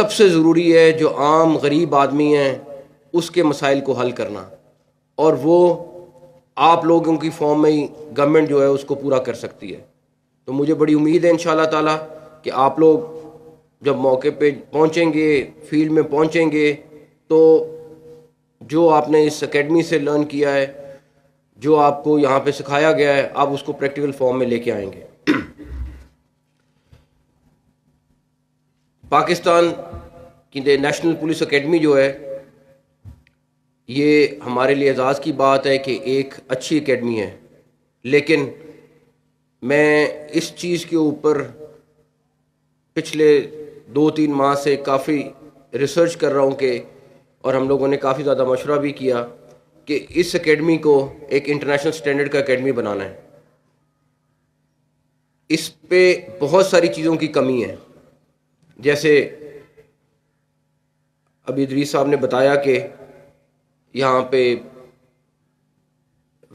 سب سے ضروری ہے جو عام غریب آدمی ہیں اس کے مسائل کو حل کرنا، اور وہ آپ لوگوں کی فارم میں ہی گورنمنٹ جو ہے اس کو پورا کر سکتی ہے۔ تو مجھے بڑی امید ہے انشاءاللہ تعالی کہ آپ لوگ جب موقع پہ پہنچیں گے، فیلڈ میں پہنچیں گے، تو جو آپ نے اس اکیڈمی سے لرن کیا ہے، جو آپ کو یہاں پہ سکھایا گیا ہے، آپ اس کو پریکٹیکل فارم میں لے کے آئیں گے۔ پاکستان کی نیشنل پولیس اکیڈمی جو ہے، یہ ہمارے لیے اعزاز کی بات ہے کہ ایک اچھی اکیڈمی ہے، لیکن میں اس چیز کے اوپر پچھلے 2-3 ماہ سے کافی ریسرچ کر رہا ہوں کہ، اور ہم لوگوں نے کافی زیادہ مشورہ بھی کیا کہ اس اکیڈمی کو ایک انٹرنیشنل سٹینڈرڈ کا اکیڈمی بنانا ہے۔ اس پہ بہت ساری چیزوں کی کمی ہے، جیسے ابھی ادریس صاحب نے بتایا کہ یہاں پہ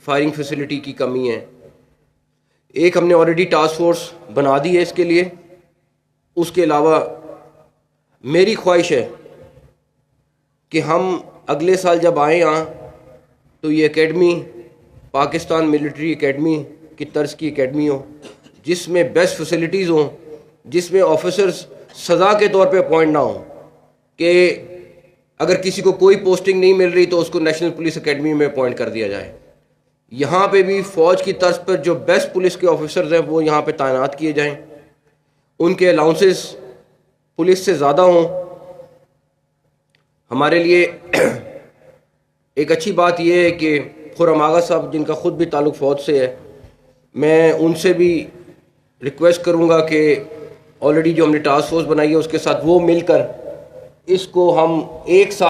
فائرنگ فیسلٹی کی کمی ہے۔ ایک ہم نے آلریڈی ٹاسک فورس بنا دی ہے اس کے لیے۔ اس کے علاوہ میری خواہش ہے کہ ہم اگلے سال جب آئیں یہاں تو یہ اکیڈمی پاکستان ملٹری اکیڈمی کی طرز کی اکیڈمی ہو، جس میں بیسٹ فیسلٹیز ہوں، جس میں آفیسرز سزا کے طور پہ اپوائنٹ نہ ہوں کہ اگر کسی کو کوئی پوسٹنگ نہیں مل رہی تو اس کو نیشنل پولیس اکیڈمی میں اپوائنٹ کر دیا جائے۔ یہاں پہ بھی فوج کی طرز پر جو بیسٹ پولیس کے آفیسرز ہیں وہ یہاں پہ تعینات کیے جائیں، ان کے الاؤنسز پولیس سے زیادہ ہوں۔ ہمارے لیے ایک اچھی بات یہ ہے کہ خرم آغا صاحب، جن کا خود بھی تعلق فوج سے ہے، میں ان سے بھی ریکویسٹ کروں گا کہ آلریڈی جو ہم نے ٹاسک فورس بنائی ہے اس کے ساتھ وہ مل کر اس کو ہم ایک ساتھ